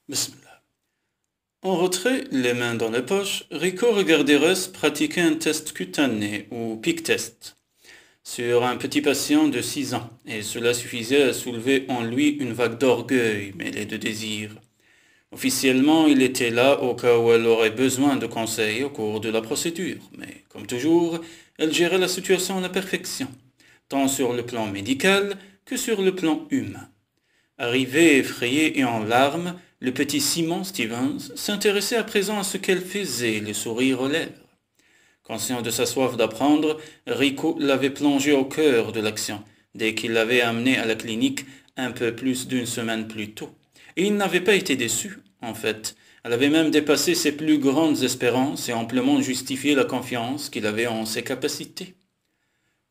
Bismillah. En retrait, les mains dans les poches, Rico regardait Russ pratiquer un test cutané ou peak test sur un petit patient de 6 ans, et cela suffisait à soulever en lui une vague d'orgueil mêlée de désir. Officiellement, il était là au cas où elle aurait besoin de conseils au cours de la procédure, mais comme toujours, elle gérait la situation à la perfection, tant sur le plan médical que sur le plan humain. Arrivé effrayé et en larmes, le petit Simon Stevens s'intéressait à présent à ce qu'elle faisait, le sourire aux lèvres. Conscient de sa soif d'apprendre, Rico l'avait plongé au cœur de l'action, dès qu'il l'avait amené à la clinique un peu plus d'une semaine plus tôt. Et il n'avait pas été déçu, en fait. Elle avait même dépassé ses plus grandes espérances et amplement justifié la confiance qu'il avait en ses capacités.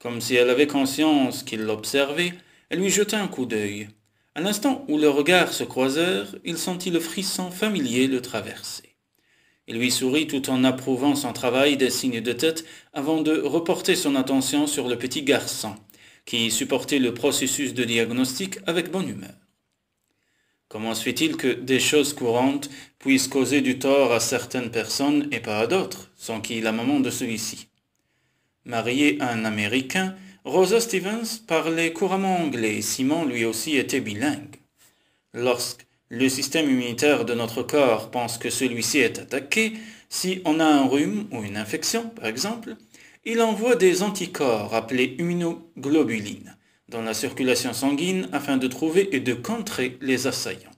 Comme si elle avait conscience qu'il l'observait, elle lui jeta un coup d'œil. À l'instant où leurs regards se croisèrent, il sentit le frisson familier le traverser. Il lui sourit tout en approuvant son travail des signes de tête avant de reporter son attention sur le petit garçon, qui supportait le processus de diagnostic avec bonne humeur. Comment se fait-il que des choses courantes puissent causer du tort à certaines personnes et pas à d'autres, sans qu'il y ait la maman de celui-ci? Mariée à un Américain, Rosa Stevens parlait couramment anglais et Simon lui aussi était bilingue. Lorsque le système immunitaire de notre corps pense que celui-ci est attaqué, si on a un rhume ou une infection par exemple, il envoie des anticorps appelés immunoglobulines dans la circulation sanguine afin de trouver et de contrer les assaillants.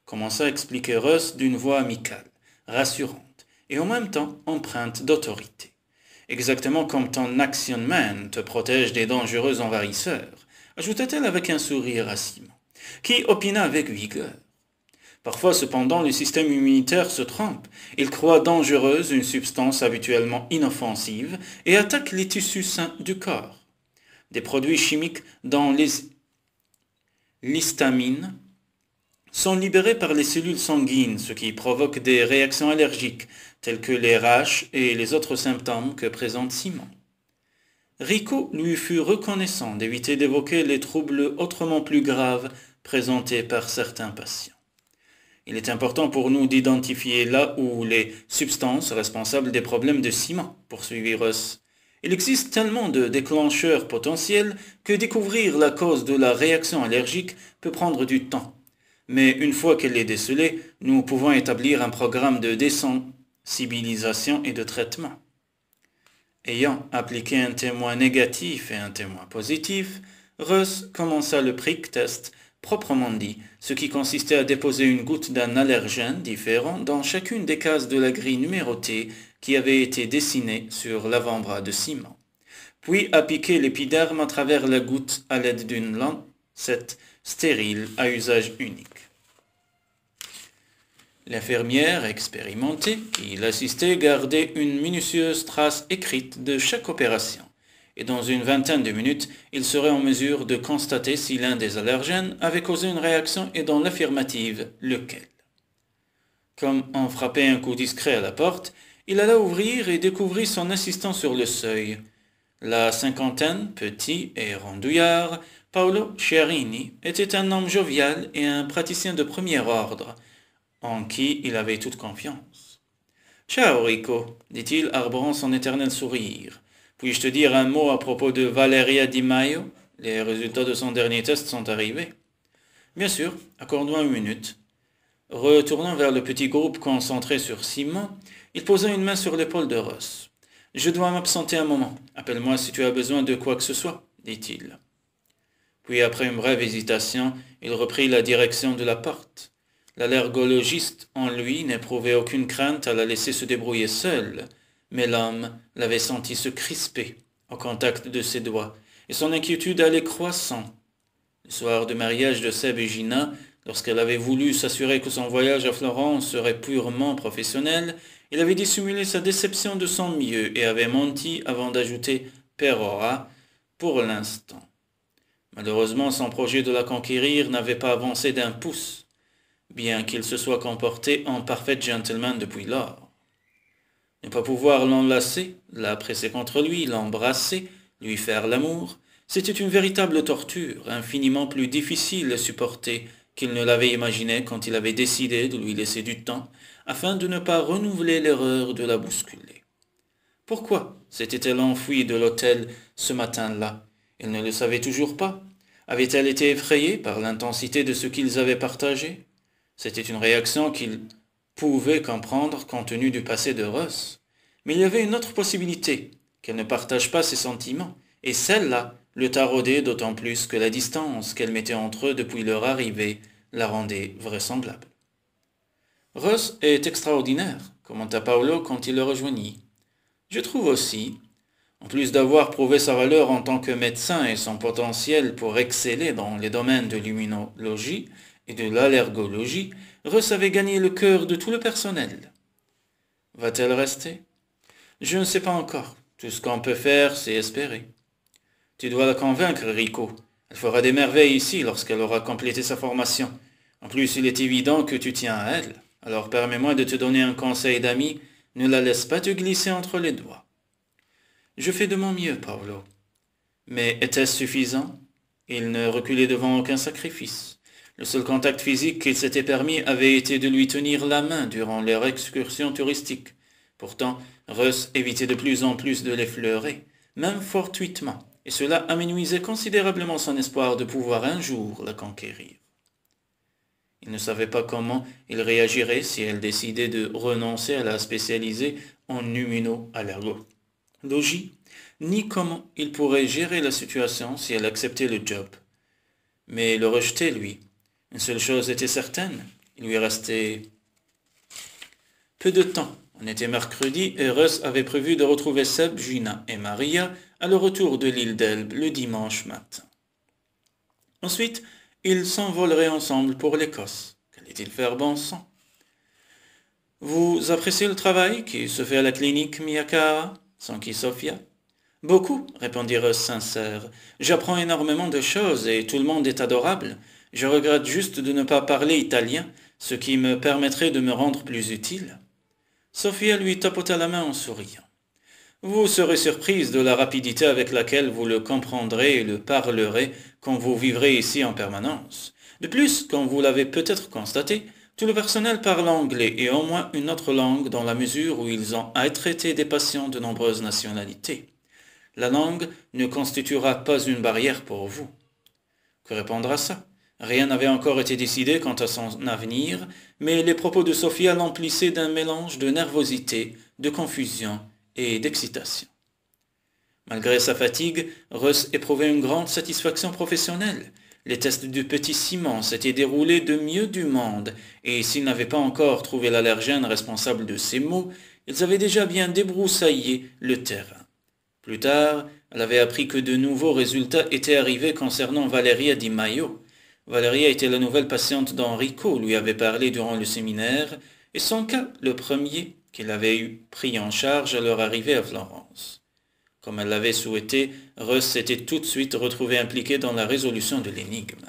Commença à expliquer Russ d'une voix amicale, rassurante et en même temps empreinte d'autorité. Exactement comme ton Action Man te protège des dangereux envahisseurs, ajouta-t-elle avec un sourire à Simon, qui opina avec vigueur. Parfois cependant le système immunitaire se trompe, il croit dangereuse une substance habituellement inoffensive et attaque les tissus sains du corps. Des produits chimiques dont l'histamine sont libérés par les cellules sanguines, ce qui provoque des réactions allergiques, telles que les raches et les autres symptômes que présente Simon. Rico lui fut reconnaissant d'éviter d'évoquer les troubles autrement plus graves présentés par certains patients. Il est important pour nous d'identifier là où les substances responsables des problèmes de Simon, poursuivit Russ. Il existe tellement de déclencheurs potentiels que découvrir la cause de la réaction allergique peut prendre du temps. Mais une fois qu'elle est décelée, nous pouvons établir un programme de désensibilisation et de traitement. Ayant appliqué un témoin négatif et un témoin positif, Russ commença le prick test proprement dit, ce qui consistait à déposer une goutte d'un allergène différent dans chacune des cases de la grille numérotée qui avait été dessinée sur l'avant-bras de Simon, puis à piquer l'épiderme à travers la goutte à l'aide d'une lancette stérile à usage unique. L'infirmière expérimentée qui l'assistait gardait une minutieuse trace écrite de chaque opération, et dans une vingtaine de minutes, il serait en mesure de constater si l'un des allergènes avait causé une réaction et dans l'affirmative, lequel. Comme on frappait un coup discret à la porte, il alla ouvrir et découvrit son assistant sur le seuil. La cinquantaine, petit et rondouillard, Paolo Chiarini était un homme jovial et un praticien de premier ordre, en qui il avait toute confiance. « Ciao, Rico, dit-il, arborant son éternel sourire. Puis-je te dire un mot à propos de Valeria Di Maio? Les résultats de son dernier test sont arrivés. » « Bien sûr, accorde-moi une minute. » Retournant vers le petit groupe concentré sur Simon, il posa une main sur l'épaule de Russ. « Je dois m'absenter un moment. Appelle-moi si tu as besoin de quoi que ce soit, dit-il. Puis après une brève hésitation, il reprit la direction de la porte. L'allergologiste en lui n'éprouvait aucune crainte à la laisser se débrouiller seule, mais l'homme l'avait senti se crisper au contact de ses doigts, et son inquiétude allait croissant. Le soir du mariage de Seb et Gina, lorsqu'elle avait voulu s'assurer que son voyage à Florence serait purement professionnel, il avait dissimulé sa déception de son mieux et avait menti avant d'ajouter « Perora » pour l'instant. Malheureusement, son projet de la conquérir n'avait pas avancé d'un pouce, bien qu'il se soit comporté en parfait gentleman depuis lors. Ne pas pouvoir l'enlacer, la presser contre lui, l'embrasser, lui faire l'amour, c'était une véritable torture, infiniment plus difficile à supporter qu'il ne l'avait imaginé quand il avait décidé de lui laisser du temps afin de ne pas renouveler l'erreur de la bousculer. Pourquoi s'était-elle enfuie de l'hôtel ce matin-là? Il ne le savait toujours pas. Avait-elle été effrayée par l'intensité de ce qu'ils avaient partagé? C'était une réaction qu'il pouvait comprendre compte tenu du passé de Russ. Mais il y avait une autre possibilité, qu'elle ne partage pas ses sentiments, et celle-là le taraudait d'autant plus que la distance qu'elle mettait entre eux depuis leur arrivée la rendait vraisemblable. Russ est extraordinaire, commenta Paolo quand il le rejoignit. Je trouve aussi, en plus d'avoir prouvé sa valeur en tant que médecin et son potentiel pour exceller dans les domaines de l'immunologie et de l'allergologie, Russ avait gagné le cœur de tout le personnel. Va-t-elle rester? Je ne sais pas encore. Tout ce qu'on peut faire, c'est espérer. Tu dois la convaincre, Rico. Elle fera des merveilles ici lorsqu'elle aura complété sa formation. En plus, il est évident que tu tiens à elle. Alors permets-moi de te donner un conseil d'ami. Ne la laisse pas te glisser entre les doigts. Je fais de mon mieux, Paolo. Mais était-ce suffisant? Il ne reculait devant aucun sacrifice. Le seul contact physique qu'il s'était permis avait été de lui tenir la main durant leur excursion touristique. Pourtant, Russ évitait de plus en plus de l'effleurer, même fortuitement, et cela amenuisait considérablement son espoir de pouvoir un jour la conquérir. Il ne savait pas comment il réagirait si elle décidait de renoncer à la spécialiser en immunoallergologie, ni comment il pourrait gérer la situation si elle acceptait le job. Mais le rejeter, lui, une seule chose était certaine, il lui restait peu de temps. On était mercredi et Russ avait prévu de retrouver Seb, Gina et Maria à le retour de l'île d'Elbe le dimanche matin. Ensuite, ils s'envoleraient ensemble pour l'Écosse. Qu'allait-il faire bon sang? Vous appréciez le travail qui se fait à la clinique Miyakawa? S'enquit Sophia. Beaucoup, répondit Russ sincère. J'apprends énormément de choses et tout le monde est adorable. Je regrette juste de ne pas parler italien, ce qui me permettrait de me rendre plus utile. Sophia lui tapota la main en souriant. Vous serez surprise de la rapidité avec laquelle vous le comprendrez et le parlerez quand vous vivrez ici en permanence. De plus, comme vous l'avez peut-être constaté, tout le personnel parle anglais et au moins une autre langue dans la mesure où ils ont à traiter des patients de nombreuses nationalités. La langue ne constituera pas une barrière pour vous. Que répondre à ça? Rien n'avait encore été décidé quant à son avenir, mais les propos de Sophia l'emplissaient d'un mélange de nervosité, de confusion et d'excitation. Malgré sa fatigue, Russ éprouvait une grande satisfaction professionnelle. Les tests du petit Simon s'étaient déroulés de mieux du monde, et s'ils n'avaient pas encore trouvé l'allergène responsable de ces maux, ils avaient déjà bien débroussaillé le terrain. Plus tard, elle avait appris que de nouveaux résultats étaient arrivés concernant Valeria Di Maio. Valeria était la nouvelle patiente dont Rico lui avait parlé durant le séminaire, et son cas, le premier qu'il avait pris en charge à leur arrivée à Florence. Comme elle l'avait souhaité, Russ s'était tout de suite retrouvé impliqué dans la résolution de l'énigme.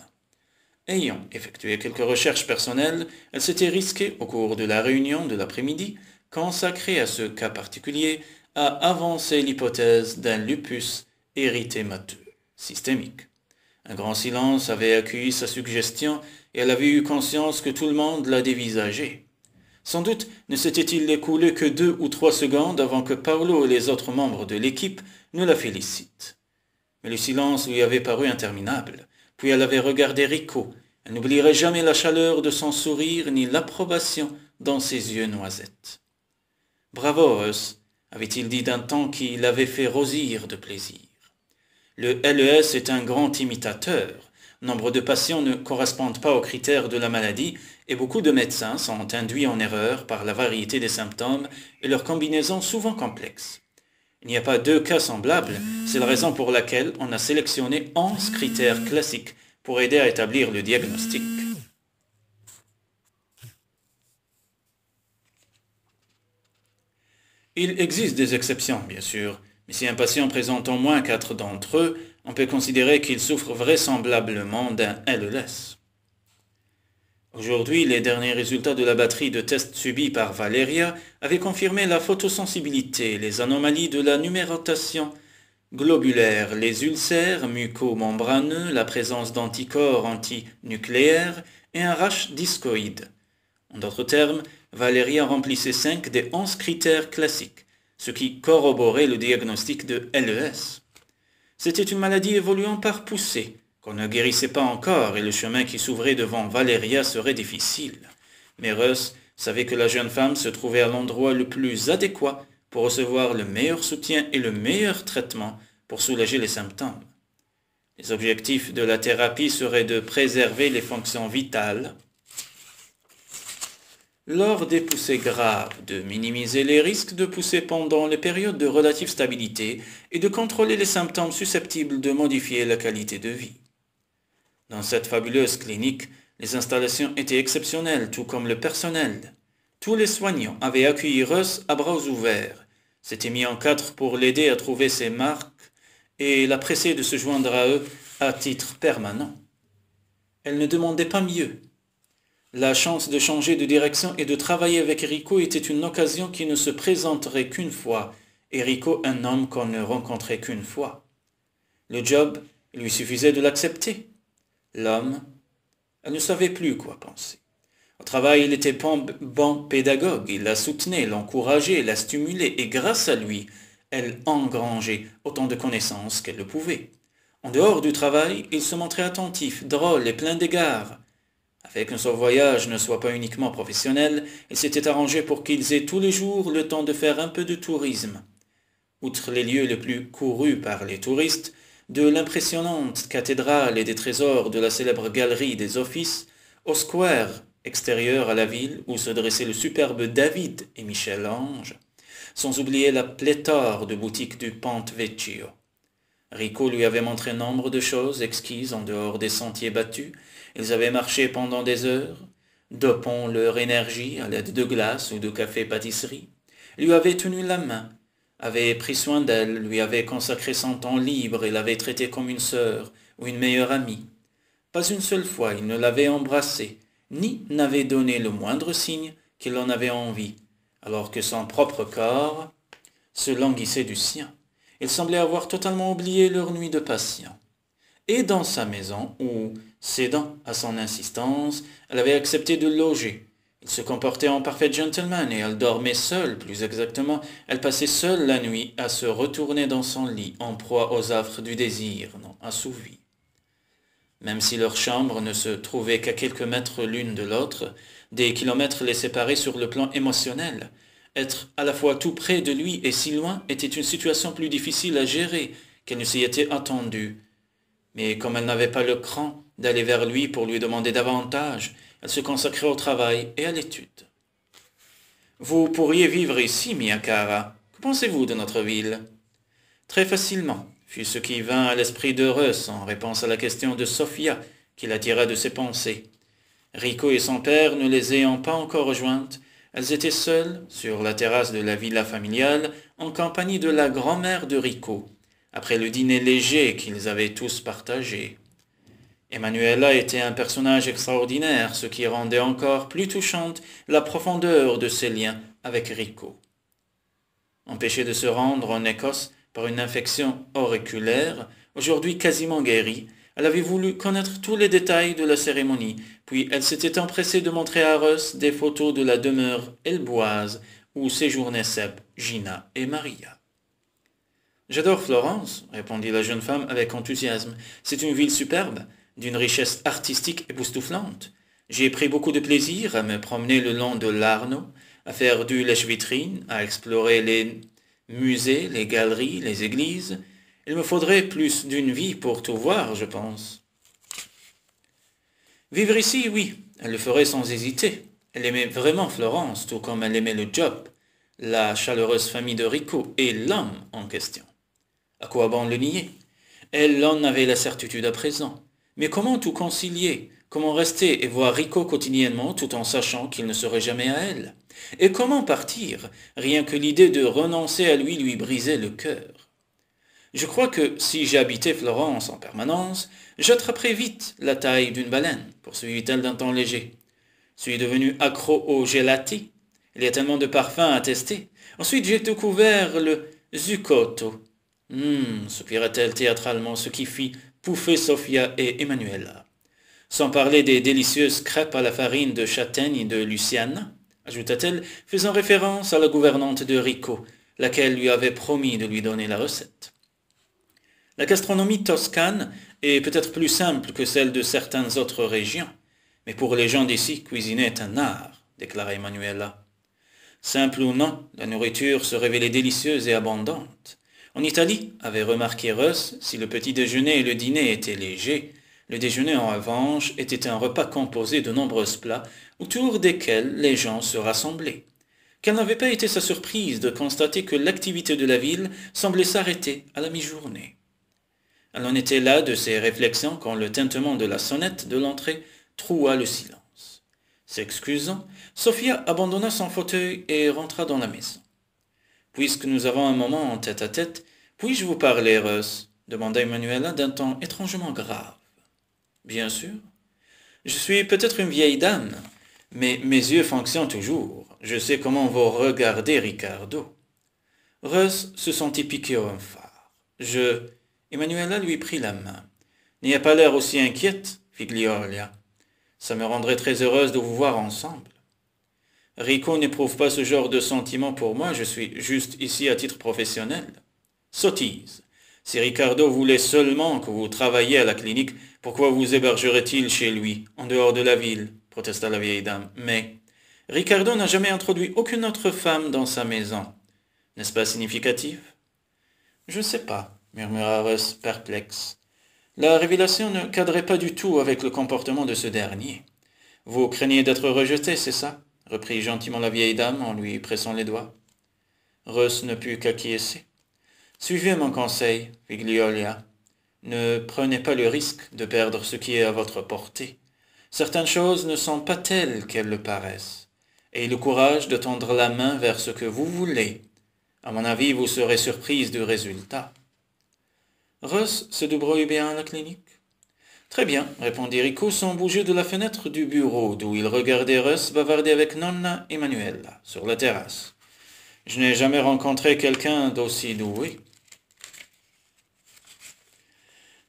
Ayant effectué quelques recherches personnelles, elle s'était risquée, au cours de la réunion de l'après-midi, consacrée à ce cas particulier, à avancer l'hypothèse d'un lupus érythémateux systémique. Un grand silence avait accueilli sa suggestion et elle avait eu conscience que tout le monde la dévisageait. Sans doute ne s'était-il écoulé que 2 ou 3 secondes avant que Paolo et les autres membres de l'équipe ne la félicitent. Mais le silence lui avait paru interminable. Puis elle avait regardé Rico. Elle n'oublierait jamais la chaleur de son sourire ni l'approbation dans ses yeux noisettes. « Bravo, Russ !» avait-il dit d'un ton qui l'avait fait rosir de plaisir. Le LES est un grand imitateur. Nombre de patients ne correspondent pas aux critères de la maladie et beaucoup de médecins sont induits en erreur par la variété des symptômes et leur combinaison souvent complexe. Il n'y a pas 2 cas semblables, c'est la raison pour laquelle on a sélectionné 11 critères classiques pour aider à établir le diagnostic. Il existe des exceptions, bien sûr, mais si un patient présente au moins 4 d'entre eux, on peut considérer qu'il souffre vraisemblablement d'un LES. Aujourd'hui, les derniers résultats de la batterie de tests subis par Valeria avaient confirmé la photosensibilité, les anomalies de la numérotation globulaire, les ulcères muco-membraneux, la présence d'anticorps antinucléaires et un Rh discoïde. En d'autres termes, Valeria remplissait 5 des 11 critères classiques, ce qui corroborait le diagnostic de LES. C'était une maladie évoluant par poussée, qu'on ne guérissait pas encore et le chemin qui s'ouvrait devant Valeria serait difficile. Mais Russ savait que la jeune femme se trouvait à l'endroit le plus adéquat pour recevoir le meilleur soutien et le meilleur traitement pour soulager les symptômes. Les objectifs de la thérapie seraient de préserver les fonctions vitales lors des poussées graves, de minimiser les risques de pousser pendant les périodes de relative stabilité et de contrôler les symptômes susceptibles de modifier la qualité de vie. Dans cette fabuleuse clinique, les installations étaient exceptionnelles, tout comme le personnel. Tous les soignants avaient accueilli Russ à bras ouverts, s'étaient mis en quatre pour l'aider à trouver ses marques et la pressaient de se joindre à eux à titre permanent. Elle ne demandait pas mieux. La chance de changer de direction et de travailler avec Rico était une occasion qui ne se présenterait qu'une fois, et Rico un homme qu'on ne rencontrait qu'une fois. Le job, il lui suffisait de l'accepter. L'homme, elle ne savait plus quoi penser. Au travail, il était bon pédagogue, il la soutenait, l'encourageait, la stimulait, et grâce à lui, elle engrangeait autant de connaissances qu'elle le pouvait. En dehors du travail, il se montrait attentif, drôle et plein d'égards. Afin que son voyage ne soit pas uniquement professionnel, il s'était arrangé pour qu'ils aient tous les jours le temps de faire un peu de tourisme. Outre les lieux les plus courus par les touristes, de l'impressionnante cathédrale et des trésors de la célèbre galerie des Offices, au square extérieur à la ville où se dressaient le superbe David et Michel-Ange, sans oublier la pléthore de boutiques du Ponte Vecchio. Rico lui avait montré nombre de choses exquises en dehors des sentiers battus. Ils avaient marché pendant des heures, dopant leur énergie à l'aide de glace ou de café-pâtisserie. Il lui avait tenu la main, avait pris soin d'elle, lui avait consacré son temps libre et l'avait traitée comme une sœur ou une meilleure amie. Pas une seule fois il ne l'avait embrassée, ni n'avait donné le moindre signe qu'il en avait envie, alors que son propre corps se languissait du sien. Il semblait avoir totalement oublié leur nuit de passion. Et dans sa maison, où, cédant à son insistance, elle avait accepté de loger. Il se comportait en parfait gentleman et elle dormait seule, plus exactement, elle passait seule la nuit à se retourner dans son lit en proie aux affres du désir non assouvi. Même si leurs chambres ne se trouvaient qu'à quelques mètres l'une de l'autre, des kilomètres les séparaient sur le plan émotionnel. Être à la fois tout près de lui et si loin était une situation plus difficile à gérer qu'elle ne s'y était attendue. Mais comme elle n'avait pas le cran d'aller vers lui pour lui demander davantage, elle se consacrait au travail et à l'étude. « Vous pourriez vivre ici, Mia cara. Que pensez-vous de notre ville ?»« Très facilement, » fut ce qui vint à l'esprit de Russ en réponse à la question de Sophia qui l'attira de ses pensées. Rico et son père ne les ayant pas encore rejointes, elles étaient seules, sur la terrasse de la villa familiale, en compagnie de la grand-mère de Rico, après le dîner léger qu'ils avaient tous partagé. Emanuela était un personnage extraordinaire, ce qui rendait encore plus touchante la profondeur de ses liens avec Rico. Empêchée de se rendre en Écosse par une infection auriculaire, aujourd'hui quasiment guérie, elle avait voulu connaître tous les détails de la cérémonie, puis elle s'était empressée de montrer à Russ des photos de la demeure elboise où séjournaient Seb, Gina et Maria. « J'adore Florence, » répondit la jeune femme avec enthousiasme. « C'est une ville superbe, d'une richesse artistique époustouflante. J'y ai pris beaucoup de plaisir à me promener le long de l'Arno, à faire du lèche-vitrine, à explorer les musées, les galeries, les églises. Il me faudrait plus d'une vie pour tout voir, je pense. » Vivre ici, oui, elle le ferait sans hésiter. Elle aimait vraiment Florence, tout comme elle aimait le job, la chaleureuse famille de Rico et l'homme en question. À quoi bon le nier? Elle en avait la certitude à présent. Mais comment tout concilier? Comment rester et voir Rico quotidiennement tout en sachant qu'il ne serait jamais à elle? Et comment partir? Rien que l'idée de renoncer à lui brisait le cœur. Je crois que si j'habitais Florence en permanence, j'attraperais vite la taille d'une baleine, poursuivit-elle d'un ton léger. Je suis devenu accro au gelati. Il y a tellement de parfums à tester. Ensuite, j'ai découvert le zucotto. Soupira-t-elle théâtralement, ce qui fit pouffer Sophia et Emanuela. Sans parler des délicieuses crêpes à la farine de châtaigne de Luciane, ajouta-t-elle, faisant référence à la gouvernante de Rico, laquelle lui avait promis de lui donner la recette. La gastronomie toscane est peut-être plus simple que celle de certaines autres régions, mais pour les gens d'ici, cuisiner est un art, déclara Emanuela. Simple ou non, la nourriture se révélait délicieuse et abondante. En Italie, avait remarqué Russ, si le petit déjeuner et le dîner étaient légers, le déjeuner en revanche était un repas composé de nombreux plats autour desquels les gens se rassemblaient. Quelle n'avait pas été sa surprise de constater que l'activité de la ville semblait s'arrêter à la mi-journée. Elle en était là de ses réflexions quand le tintement de la sonnette de l'entrée troua le silence. S'excusant, Sophia abandonna son fauteuil et rentra dans la maison. « Puisque nous avons un moment en tête-à-tête, puis-je vous parler, Russ ?» demanda Emanuela d'un ton étrangement grave. « Bien sûr. Je suis peut-être une vieille dame, mais mes yeux fonctionnent toujours. Je sais comment vous regardez Ricardo. » Russ se sentit piqué au phare. « Emanuela lui prit la main. « N'ayez pas l'air aussi inquiète, fit Gliolia. Ça me rendrait très heureuse de vous voir ensemble. Rico n'éprouve pas ce genre de sentiment pour moi, je suis juste ici à titre professionnel. Sottise. Si Ricardo voulait seulement que vous travailliez à la clinique, pourquoi vous hébergerait-il chez lui, en dehors de la ville, protesta la vieille dame. Mais Ricardo n'a jamais introduit aucune autre femme dans sa maison. N'est-ce pas significatif? Je ne sais pas, murmura Russ perplexe. La révélation ne cadrait pas du tout avec le comportement de ce dernier. Vous craignez d'être rejeté, c'est ça? Reprit gentiment la vieille dame en lui pressant les doigts. Russ ne put qu'acquiescer. Suivez mon conseil, fit Gliolia. Ne prenez pas le risque de perdre ce qui est à votre portée. Certaines choses ne sont pas telles qu'elles le paraissent. Ayez le courage de tendre la main vers ce que vous voulez. À mon avis, vous serez surprise du résultat. Russ se débrouille bien à la clinique? Très bien, répondit Rico sans bouger de la fenêtre du bureau d'où il regardait Russ bavarder avec Nonna et Manuela sur la terrasse. Je n'ai jamais rencontré quelqu'un d'aussi doué.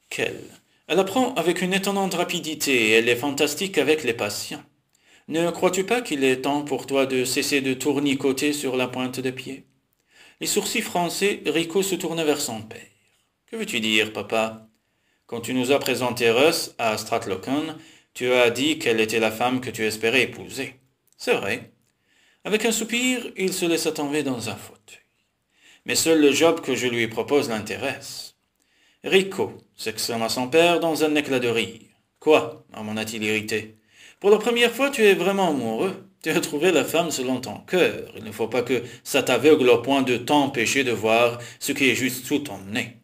Qu'elle. Elle apprend avec une étonnante rapidité et elle est fantastique avec les patients. Ne crois-tu pas qu'il est temps pour toi de cesser de tournicoter sur la pointe des pieds? Les sourcils froncés, Rico se tourna vers son père. Que veux-tu dire, papa? Quand tu nous as présenté Russ à Stratlocken, tu as dit qu'elle était la femme que tu espérais épouser. C'est vrai. Avec un soupir, il se laissa tomber dans un fauteuil. Mais seul le job que je lui propose l'intéresse. Rico, s'exclama son père dans un éclat de rire. Quoi? Marmonna-t-il irrité. Pour la première fois, tu es vraiment amoureux. Tu as trouvé la femme selon ton cœur. Il ne faut pas que ça t'aveugle au point de t'empêcher de voir ce qui est juste sous ton nez.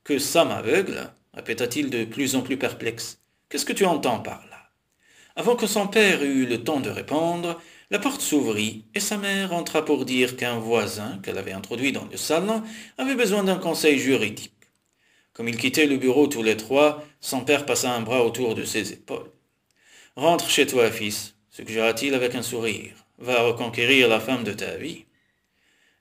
Que ça m'aveugle? Répéta-t-il de plus en plus perplexe. Qu'est-ce que tu entends par là? Avant que son père eût le temps de répondre, la porte s'ouvrit et sa mère entra pour dire qu'un voisin qu'elle avait introduit dans le salon avait besoin d'un conseil juridique. Comme ils quittaient le bureau tous les trois, son père passa un bras autour de ses épaules. « Rentre chez toi, fils, suggéra-t-il avec un sourire. Va reconquérir la femme de ta vie. »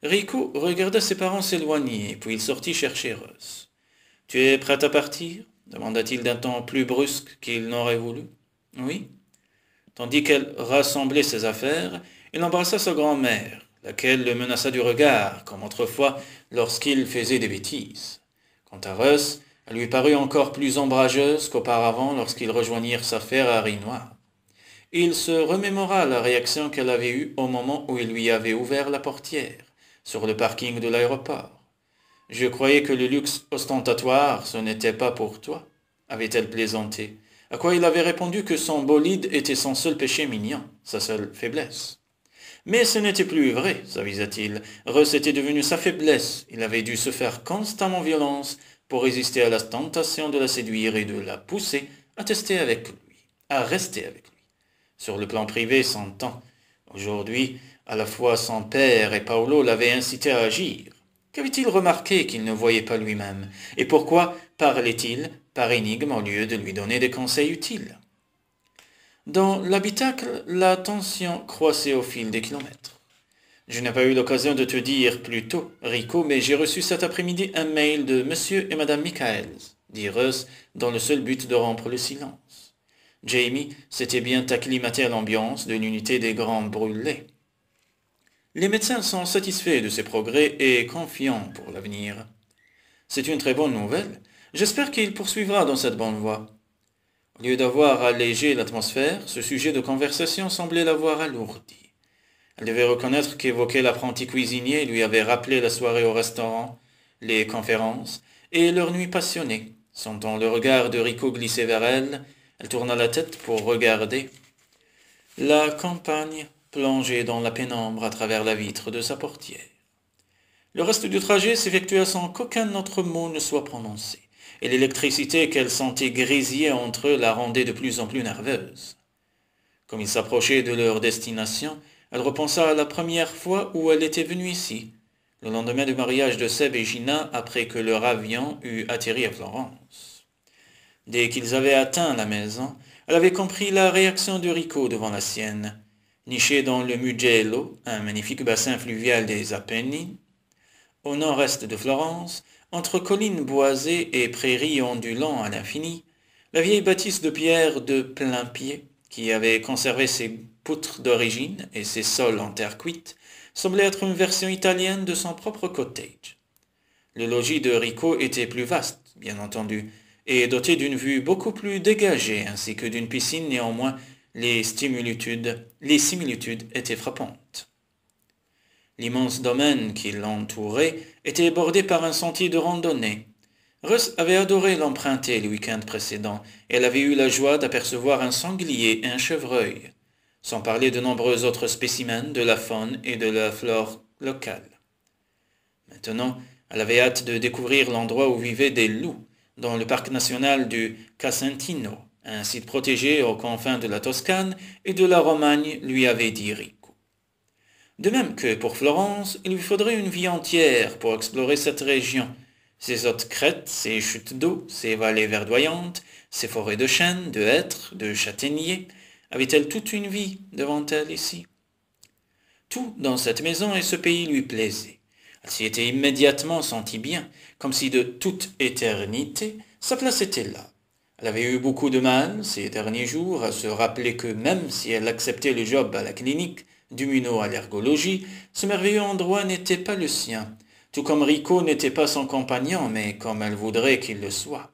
Rico regarda ses parents s'éloigner, puis il sortit chercher Russ. « Tu es prêt à partir ?» demanda-t-il d'un ton plus brusque qu'il n'aurait voulu. « Oui. » Tandis qu'elle rassemblait ses affaires, il embrassa sa grand-mère, laquelle le menaça du regard, comme autrefois lorsqu'il faisait des bêtises. Quant à Russ, elle lui parut encore plus ombrageuse qu'auparavant lorsqu'ils rejoignirent sa Ferrari noire. Il se remémora la réaction qu'elle avait eue au moment où il lui avait ouvert la portière, sur le parking de l'aéroport. « Je croyais que le luxe ostentatoire, ce n'était pas pour toi, » avait-elle plaisanté, à quoi il avait répondu que son bolide était son seul péché mignon, sa seule faiblesse. Mais ce n'était plus vrai, s'avisa-t-il. Russ était devenu sa faiblesse. Il avait dû se faire constamment violence pour résister à la tentation de la séduire et de la pousser à rester avec lui. Sur le plan privé, son temps. Aujourd'hui, à la fois son père et Paolo l'avaient incité à agir. Qu'avait-il remarqué qu'il ne voyait pas lui-même? Et pourquoi parlait-il par énigme au lieu de lui donner des conseils utiles? Dans l'habitacle, la tension croissait au fil des kilomètres. « Je n'ai pas eu l'occasion de te dire plus tôt, Rico, mais j'ai reçu cet après-midi un mail de Monsieur et Madame Michaels, dit Russ, dans le seul but de rompre le silence. Jamie s'était bien acclimaté à l'ambiance de l'unité des grands brûlés. Les médecins sont satisfaits de ses progrès et confiants pour l'avenir. C'est une très bonne nouvelle. J'espère qu'il poursuivra dans cette bonne voie. Au lieu d'avoir allégé l'atmosphère, ce sujet de conversation semblait l'avoir alourdi. Elle devait reconnaître qu'évoquer l'apprenti cuisinier lui avait rappelé la soirée au restaurant, les conférences et leur nuit passionnée. Sentant le regard de Rico glisser vers elle, elle tourna la tête pour regarder la campagne plongée dans la pénombre à travers la vitre de sa portière. Le reste du trajet s'effectua sans qu'aucun autre mot ne soit prononcé, et l'électricité qu'elle sentait grésiller entre eux la rendait de plus en plus nerveuse. Comme ils s'approchaient de leur destination, elle repensa à la première fois où elle était venue ici, le lendemain du mariage de Seb et Gina après que leur avion eut atterri à Florence. Dès qu'ils avaient atteint la maison, elle avait compris la réaction de Rico devant la sienne. Niché dans le Mugello, un magnifique bassin fluvial des Apennines, au nord-est de Florence, entre collines boisées et prairies ondulant à l'infini, la vieille bâtisse de pierre de plein pied, qui avait conservé ses poutres d'origine et ses sols en terre cuite, semblait être une version italienne de son propre cottage. Le logis de Rico était plus vaste, bien entendu, et doté d'une vue beaucoup plus dégagée, ainsi que d'une piscine. Néanmoins, les similitudes étaient frappantes. L'immense domaine qui l'entourait était bordé par un sentier de randonnée. Russ avait adoré l'emprunter le week-end précédent, et elle avait eu la joie d'apercevoir un sanglier et un chevreuil, sans parler de nombreux autres spécimens de la faune et de la flore locale. Maintenant, elle avait hâte de découvrir l'endroit où vivaient des loups, dans le parc national du Casentino, un site protégé aux confins de la Toscane et de la Romagne, lui avait dit Rico. De même que pour Florence, il lui faudrait une vie entière pour explorer cette région, ses hautes crêtes, ses chutes d'eau, ses vallées verdoyantes, ses forêts de chênes, de hêtres, de châtaigniers. Avait-elle toute une vie devant elle ici? Tout dans cette maison et ce pays lui plaisait. Elle s'y était immédiatement sentie bien, comme si de toute éternité, sa place était là. Elle avait eu beaucoup de mal, ces derniers jours, à se rappeler que même si elle acceptait le job à la clinique d'immunoallergologie, ce merveilleux endroit n'était pas le sien, tout comme Rico n'était pas son compagnon, mais comme elle voudrait qu'il le soit.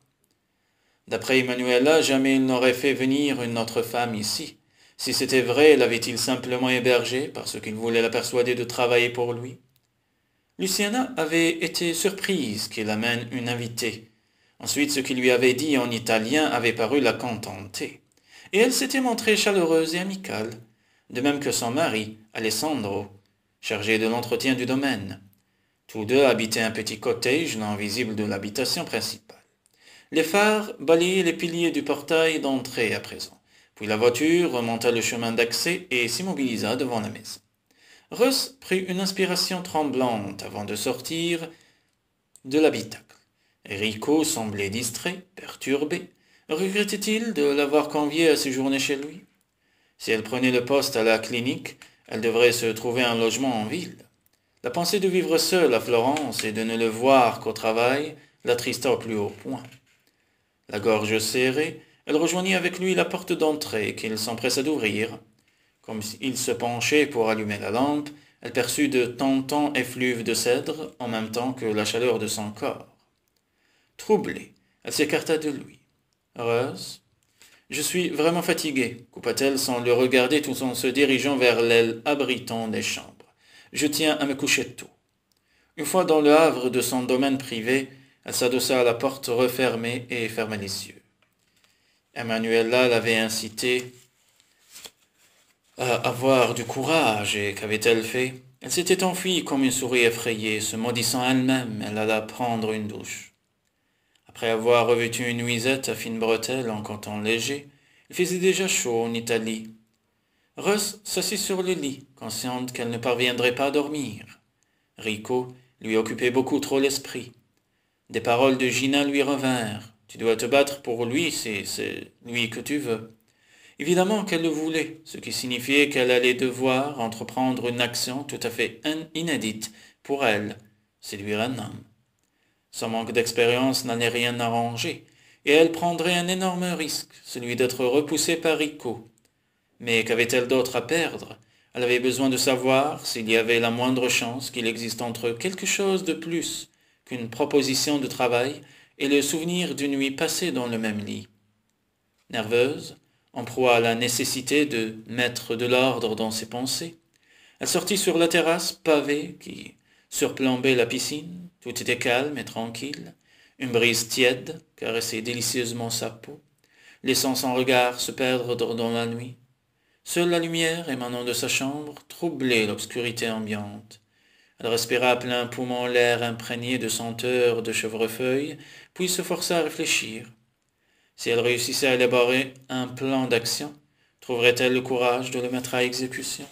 D'après Emanuela, jamais il n'aurait fait venir une autre femme ici. Si c'était vrai, l'avait-il simplement hébergée parce qu'il voulait la persuader de travailler pour lui? Luciana avait été surprise qu'il amène une invitée. Ensuite, ce qu'il lui avait dit en italien avait paru la contenter. Et elle s'était montrée chaleureuse et amicale, de même que son mari, Alessandro, chargé de l'entretien du domaine. Tous deux habitaient un petit cottage non visible de l'habitation principale. Les phares balayaient les piliers du portail d'entrée à présent. Puis la voiture remonta le chemin d'accès et s'immobilisa devant la maison. Russ prit une inspiration tremblante avant de sortir de l'habitacle. Rico semblait distrait, perturbé. Regrettait-il de l'avoir conviée à séjourner chez lui? Si elle prenait le poste à la clinique, elle devrait se trouver un logement en ville. La pensée de vivre seule à Florence et de ne le voir qu'au travail l'attrista au plus haut point. La gorge serrée, elle rejoignit avec lui la porte d'entrée qu'il s'empressa d'ouvrir. Comme il se penchait pour allumer la lampe, elle perçut de tentants effluves de cèdre en même temps que la chaleur de son corps. Troublée, elle s'écarta de lui. « Russ, je suis vraiment fatiguée, coupa-t-elle sans le regarder tout en se dirigeant vers l'aile abritant des chambres. Je tiens à me coucher tôt. Une fois dans le havre de son domaine privé, elle s'adossa à la porte refermée et ferma les yeux. Emanuela l'avait incitée à avoir du courage, et qu'avait-elle fait? Elle s'était enfuie comme une souris effrayée, se maudissant elle-même. Elle alla prendre une douche. Après avoir revêtu une nuisette à fines bretelles en coton léger, il faisait déjà chaud en Italie. Russ s'assit sur le lit, consciente qu'elle ne parviendrait pas à dormir. Rico lui occupait beaucoup trop l'esprit. Des paroles de Gina lui revinrent. « Tu dois te battre pour lui, c'est lui que tu veux. » Évidemment qu'elle le voulait, ce qui signifiait qu'elle allait devoir entreprendre une action tout à fait inédite pour elle, séduire un homme. Son manque d'expérience n'allait rien arranger, et elle prendrait un énorme risque, celui d'être repoussée par Rico. Mais qu'avait-elle d'autre à perdre? Elle avait besoin de savoir s'il y avait la moindre chance qu'il existe entre eux quelque chose de plus qu'une proposition de travail et le souvenir d'une nuit passée dans le même lit. Nerveuse, en proie à la nécessité de mettre de l'ordre dans ses pensées, elle sortit sur la terrasse pavée qui surplombait la piscine. Tout était calme et tranquille. Une brise tiède caressait délicieusement sa peau, laissant son regard se perdre dans la nuit. Seule la lumière émanant de sa chambre troublait l'obscurité ambiante. Elle respira à plein poumon l'air imprégné de senteurs de chèvrefeuille, puis se força à réfléchir. Si elle réussissait à élaborer un plan d'action, trouverait-elle le courage de le mettre à exécution?